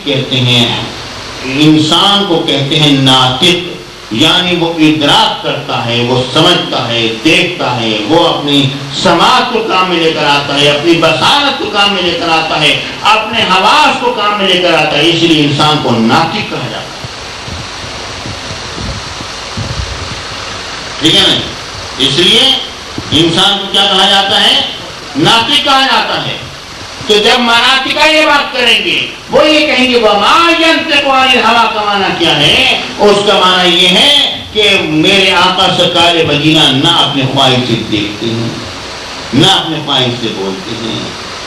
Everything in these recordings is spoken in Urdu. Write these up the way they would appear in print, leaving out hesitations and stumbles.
کہتے ہیں انسان کو کہتے ہیں ناطق، یعنی وہ ادراک کرتا ہے، وہ سمجھتا ہے، دیکھتا ہے، وہ اپنی سماعت کو کام میں لے کر آتا ہے، اپنی بصارت کو کام میں لے کر آتا ہے، اپنے حواس کو کام میں لے کر آتا ہے، اس لیے انسان کو ناطق کہا جاتا ہے۔ ٹھیک ہے نا؟ اس لیے انسان کو کیا کہا جاتا ہے؟ ناطق کہا جاتا ہے۔ تو جب مناطقہ یہ بات کریں گے، وہ یہ کہیں گے وَمَا يَنطِقُ عَنِ الْهَوَىٰ کا معنی کیا ہے؟ اس کا معنی یہ ہے کہ میرے آقا سرکار مدینہ نہ اپنے خواہش سے دیکھتے ہیں، نہ اپنے خواہش سے بولتے ہیں،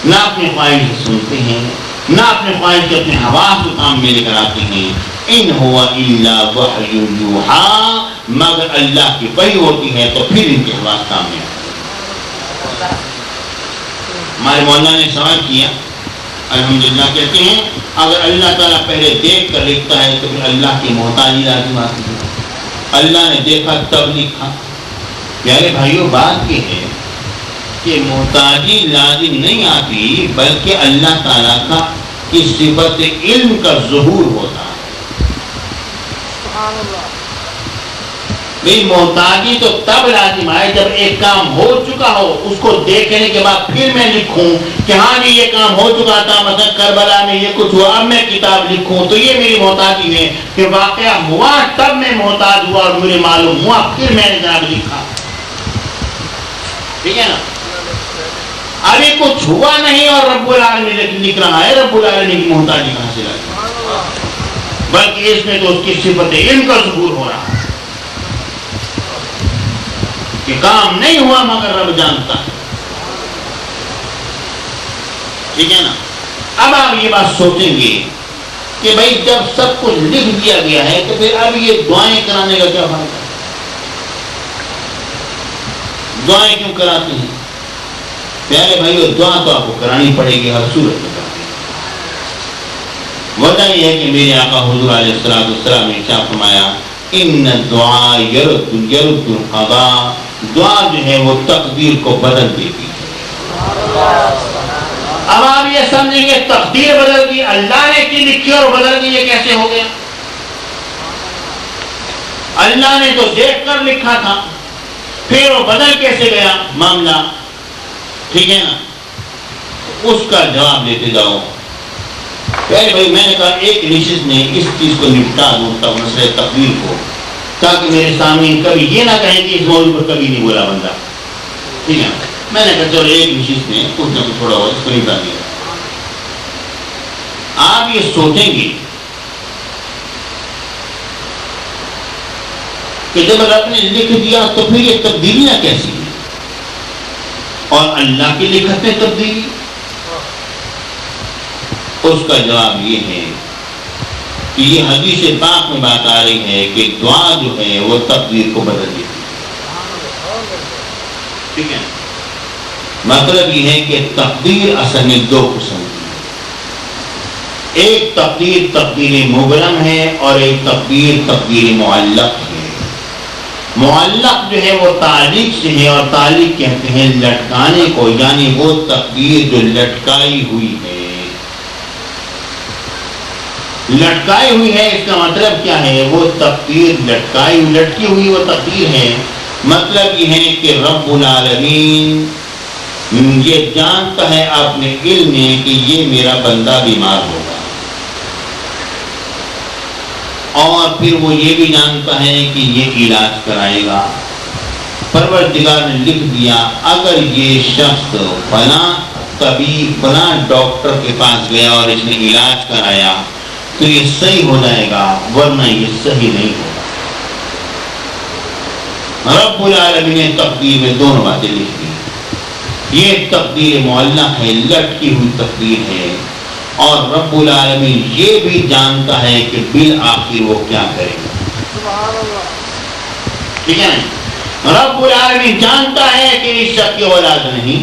نہ اپنے خواہش سے سنتے ہیں، نہ اپنے خواہش سے اپنے حواس کو کام میں لے کر آتے ہیں۔ ان هو الا وحی یوحیٰ، مگر اللہ کی وحی ہوتی ہے تو پھر ان کے حواس کام میں آتے ہیں۔ ہمارے مولانا نے سوال کیا، الحمدللہ کہتے ہیں اگر اللہ تعالیٰ پہلے دیکھ کر لکھتا ہے تو پھر اللہ کی محتاجی لازم آتی ہے۔ اللہ نے دیکھا تب لکھا۔ پیارے بھائیوں، بات یہ ہے کہ محتاجی لازم نہیں آتی، بلکہ اللہ تعالیٰ کا کی صفت علم کا ظہور ہوتا ہے۔ بھئی محتاجی تو تب لازم آئے جب ایک کام ہو چکا ہو، اس کو دیکھنے کے بعد پھر میں لکھوں کہ ہاں جی یہ کام ہو چکا تھا، مثلا کربلا میں یہ کچھ ہوا، اب میں کتاب لکھوں، تو یہ میری محتاجی ہے کہ واقعہ ہوا تب میں محتاج ہوا اور مجھے معلوم ہوا پھر میں نے جناب لکھا۔ ٹھیک ہے نا؟ ابھی کچھ ہوا نہیں اور رب العالمین لکھ رہا ہے، رب العالمین کی محتاجی کہاں سے لگی؟ بلکہ اس میں تو اس کی صفت علم کا ظہور ہو رہا ہے کہ کام نہیں ہوا مگر رب جانتا ہے۔ ٹھیک ہے نا؟ اب آپ یہ بات سوچیں گے کہ بھائی جب سب کچھ لکھ دیا گیا ہے تو پھر اب یہ دعائیں کرانے کا کیا فائدہ؟ دعائیں کیوں کراتے ہیں؟ پیارے بھائیو، دعا تو آپ کو کرانی پڑے گی، ہر صورت میں کرانی۔ وجہ یہ ہے کہ میرے آقا حضور علیہ السلام نے کیا فرمایا؟ ان الدعاء یرد القضاء، دعا جو ہے وہ تقدیر کو بدل دیتی ہے۔ اب آپ یہ سمجھیں گے تقدیر بدل گئی، اللہ نے کی لکھی اور بدل گئی، یہ کیسے ہو گیا؟ اللہ نے تو دیکھ کر لکھا تھا، پھر وہ بدل کیسے گیا معاملہ؟ ٹھیک ہے نا؟ اس کا جواب دیتے جاؤ۔ پہلے بھائی میں نے کہا ایک نشست نے اس چیز کو نپٹا دوں تب مسئلہ تقدیر کو، تاکہ میرے سامنے کبھی یہ نہ کہیں کہ اس موضوع پر کبھی نہیں بولا بندہ۔ ٹھیک ہے، میں نے کہا چلو ایک نشست نے کچھ نہ کچھ تھوڑا بہت اس کو نپٹا دیا۔ آپ یہ سوچیں گے کہ جب رب نے لکھ دیا تو پھر یہ تبدیلیاں کیسی ہیں؟ اور اللہ کی لکھت میں تبدیلی؟ اس کا جواب یہ ہے کہ یہ حدیث پاک میں بات آ رہی ہے کہ دعا جو ہے وہ تقدیر کو بدل دیتی ہے۔ ٹھیک ہے، مطلب یہ ہے کہ تقدیر اصل میں دو قسم کی ہے، ایک تقدیر تقدیر مبرم ہے اور ایک تقدیر معلق ہے۔ معلق جو ہے وہ تعلیق سے ہے، اور تعلیق کہتے ہیں لٹکانے کو، یعنی وہ تقدیر جو لٹکائی ہوئی ہے۔ لٹکائی ہوئی ہے اس کا مطلب کیا ہے؟ وہ تقدیر لٹکی ہوئی وہ تقدیر ہے۔ مطلب یہ ہے کہ رب العالمین یہ جانتا ہے اپنے علم میں کہ یہ میرا بندہ بیمار ہوگا، اور پھر وہ یہ بھی جانتا ہے کہ یہ علاج کرائے گا۔ پروردگار نے لکھ دیا اگر یہ شخص فلاں طبیب فلاں ڈاکٹر کے پاس گیا اور اس نے علاج کرایا تو یہ صحیح ہو جائے گا، ورنہ یہ صحیح نہیں ہوگا۔ رب العالمین نے تقدیر میں دونوں باتیں لکھ دی، یہ تقدیر معلق ہے، لٹکی ہوئی تقدیر ہے، اور رب العالمین یہ بھی جانتا ہے کہ بالآخر وہ کیا کرے گا۔ ٹھیک ہے نا؟ رب العالمین جانتا ہے کہ اس شخص کی اولاد نہیں،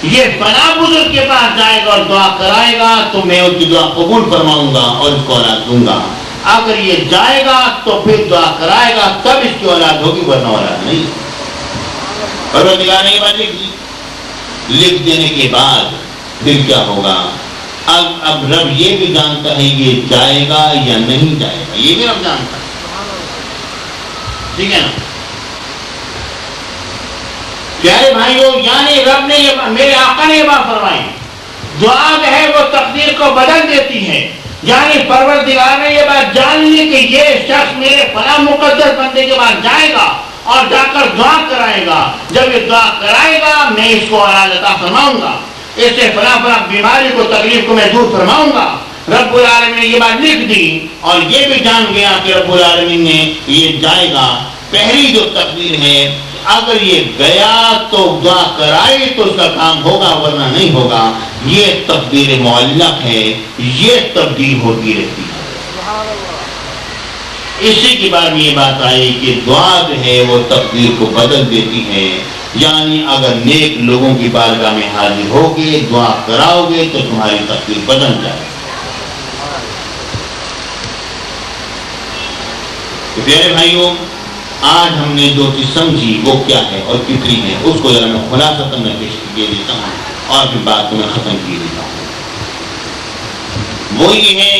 یہ فلاں بزرگ کے پاس جائے گا اور دعا کرائے گا تو میں اس کی دعا قبول فرماؤں گا اور اس کو اولاد دوں گا۔ اگر یہ جائے گا تو پھر دعا کرائے گا تب اس کی اولاد ہوگی، ورنہ اولاد نہیں۔ پروردگار نے یہ بات لکھ دی، لکھ دینے کے بعد پھر کیا ہوگا اب رب یہ بھی جانتا ہے یہ جائے گا یا نہیں جائے گا، یہ بھی رب جانتا ہے، ٹھیک ہے نا؟ پیارے بھائیوں، یعنی رب نے میرے آقا نے یہ بات فرمائی، دعا جو ہے وہ تقدیر کو بدل دیتی ہے، یعنی پروردگار نے یہ بات جان لی کہ یہ شخص میرے فلاں مقدس بندے کے بعد جائے گا اور جا کر دعا کرائے گا، جب یہ دعا کرائے گا میں اس کو اولاد عطا فرماؤں گا، اس سے فلاں فلاں بیماری کو تکلیف کو میں دور فرماؤں گا۔ رب العالمین نے یہ بات لکھ دی اور یہ بھی جان گیا کہ رب العالمین نے یہ جائے گا۔ پہلی جو تقدیر ہے، اگر یہ گیا تو دعا کرائی تو اس کا کام ہوگا ورنہ نہیں ہوگا، یہ تقدیر معلق ہے، یہ تبدیل ہوتی رہتی ہے۔ اسی کے بعد میں یہ بات آئی کہ دعا جو ہے وہ تقدیر کو بدل دیتی ہے، یعنی اگر نیک لوگوں کی بارگاہ میں حاضر ہوگے دعا کراؤ گے تو تمہاری تقدیر بدل جائے گی۔ تو پیارے بھائیوں، آج ہم نے جو چیز سمجھی وہ کیا ہے اور کتنی ہے، اس کو ذرا میں خلاصہ میں پیش کیے دیتا ہوں اور پھر بات کو میں ختم کیے دیتا ہوں۔ وہ یہ ہے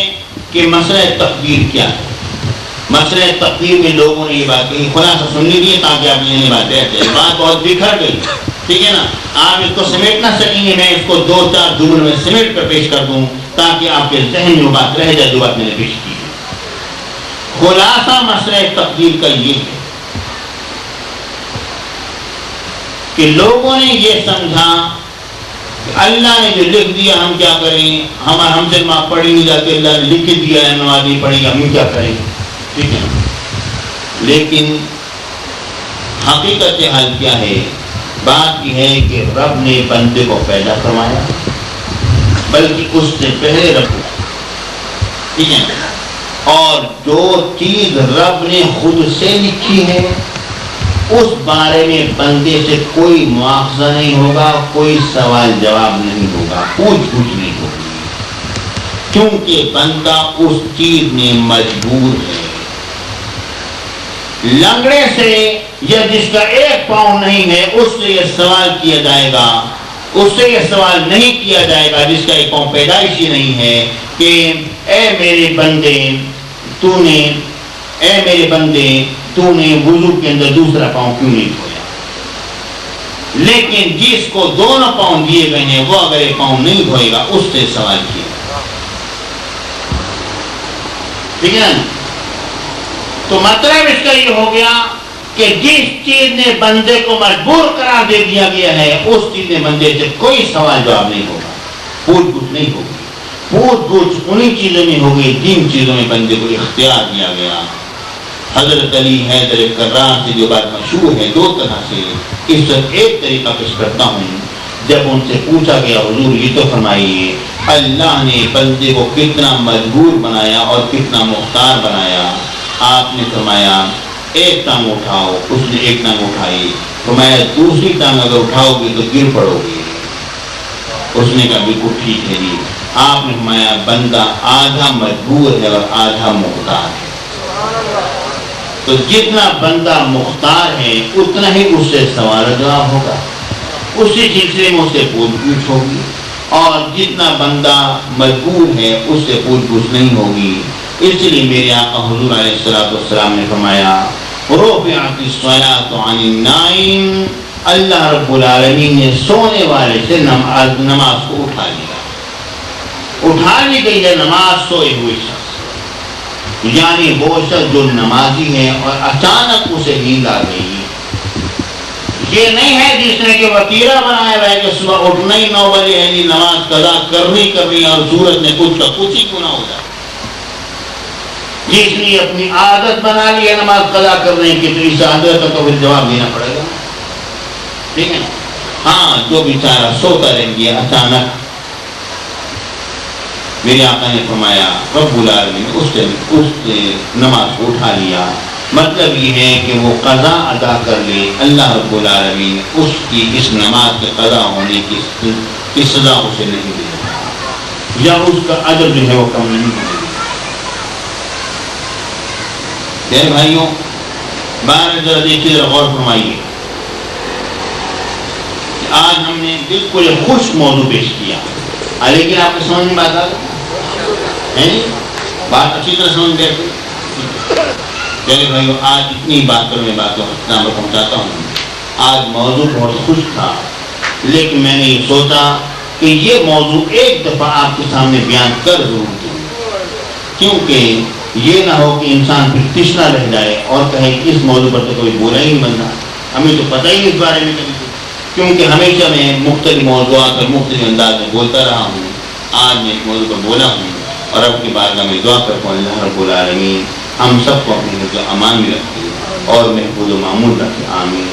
کہ مسئلہ تقدیر کیا ہے۔ مسئلہ تقدیر میں لوگوں نے یہ بات کہی، خلاصہ سن لیجیے تاکہ آپ یہ بات رہتے، بات بہت بکھر گئی، ٹھیک ہے نا؟ آپ اس کو سمیٹ نہ سکیں گے، میں اس کو 2-4 جملوں میں سمیٹ کر پیش کر دوں تاکہ آپ کے ذہن میں وہ بات رہ جائے جو بات میں نے پیش کی ہے۔ خلاصہ مسئلہ تقدیر کا یہ ہے کہ لوگوں نے یہ سمجھا کہ اللہ نے جو لکھ دیا ہم کیا کریں، ہم سے نماز پڑھی نہیں جاتی، اللہ نے لکھ دیا ہے نماز نہیں پڑھی گی، ہم کیا کریں، ٹھیک ہے۔ لیکن حقیقت حال کیا ہے؟ بات یہ ہے کہ رب نے بندے کو پیدا کروایا، بلکہ اس سے پہلے رب کو، ٹھیک ہے، اور جو چیز رب نے خود سے لکھی ہے اس بارے میں بندے سے کوئی مواخذہ نہیں ہوگا، کوئی سوال جواب نہیں ہوگا، پوچھ گچھ نہیں ہوگی، کیونکہ بندہ اس چیز میں مجبور ہے۔ لنگڑے سے یا جس کا ایک پاؤں نہیں ہے اس سے یہ سوال کیا جائے گا، اس سے یہ سوال نہیں کیا جائے گا جس کا ایک پاؤں پیدائشی نہیں ہے کہ اے میرے بندے تو نے وضو کے اندر دوسرا پاؤں کیوں نہیں دھویا؟ لیکن جس کو دونوں پاؤں دیے گئے ہیں وہ اگر ایک پاؤں نہیں دھوئے گا اس سے سوال کیا، ٹھیک ہے نا؟ تو مطلب اس کا یہ ہو گیا کہ جس چیز نے بندے کو مجبور قرار دے دیا گیا ہے اس چیز نے بندے سے کوئی سوال جواب نہیں ہوگا، پوچھ گچھ نہیں ہوگی۔ پوچھ گچھ انہی چیزوں میں ہوگی جن چیزوں میں بندے کو اختیار دیا گیا۔ حضرت علی حیدر کرار سے جو بات مشہور ہے 2 طرح سے، اس وقت ایک طریقہ پیش کرتا ہوں۔ جب ان سے پوچھا گیا حضور یہ تو فرمائیے اللہ نے بندے کو کتنا مجبور بنایا اور کتنا مختار بنایا؟ آپ نے فرمایا ایک ٹانگ اٹھاؤ، اس نے ایک ٹانگ اٹھائی، فرمایا دوسری ٹانگ اگر اٹھاؤ گے تو گر پڑو گے، اس نے کہا بالکل ٹھیک ہے جی۔ آپ نے فرمایا بندہ آدھا مجبور ہے اور آدھا مختار ہے، تو جتنا بندہ مختار ہے اتنا ہی اس سے سوال جواب ہوگا، اسی سلسلے میں اس سے پوچھ گچھ ہوگی، اور جتنا بندہ مجبور ہے اس سے پوچھ گچھ نہیں ہوگی۔ اس لیے میرے آقا حضور علیہ السلام نے فرمایا رفعت الصلاۃ عن النائم، اللہ رب العالمین نے سونے والے سے نماز کو اٹھا لی گئی ہے نماز سوئے ہوئے شخص، یعنی وہ شخص جو نمازی ہے اور اچانک اسے نیند آ گئی، یہ نہیں ہے جس نے کہ وتیرہ بنایا ہوا ہے کہ صبح اٹھنا ہی 9 بجے ہے، نماز قضا کرنی اور سورج نے کچھ کا کچھ ہی کیوں نہ ہو جائے، جس نے اپنی عادت بنا لی ہے نماز قضا کرنے کی تو اس عادت کا تو پھر جواب دینا پڑے گا، ٹھیک ہے نا؟ ہاں جو بیچارہ سوتا رہ گیا اچانک، میرے آقا نے فرمایا رب العالمین اس نماز کو اٹھا لیا، مطلب یہ ہے کہ وہ قضا ادا کر لے، اللہ رب العالمین اس کی اس نماز کے قضا ہونے کی سزا اسے نہیں دے گا، یا اس کا اجر جو ہے وہ کم نہیں ہوگا۔ میرے بھائیوں بار ذرا دیکھیے، ذرا غور فرمائیے، آج ہم نے بالکل خوش موضوع پیش کیا، لیکن آپ کو سمجھ میں بات آ گئی، بات اچھی طرح سمجھ بیٹھے؟ چلے بھائیو، آج اتنی باتوں میں اختتام پہنچاتا ہوں۔ آج موضوع بہت خوش تھا، لیکن میں نے یہ سوچا کہ یہ موضوع ایک دفعہ آپ کے سامنے بیان کر ضرور دوں، کیونکہ یہ نہ ہو کہ انسان پھر تشنا رہ جائے اور کہے کہ اس موضوع پر تو کوئی بولا ہی نہیں بنتا، ہمیں تو پتہ ہی نہیں اس بارے میں کبھی، کیونکہ ہمیشہ میں مختلف موضوعات اور مختلف انداز میں بولتا رہا ہوں۔ آج میں اس موضوع پر بولا ہوں اور رب کی بارگاہ میں دعا کرتا ہوں اللہ رب العالمین ہم سب کو اپنے حفظ و امان میں رکھے اور محفوظ و معمول رکھے، آمین۔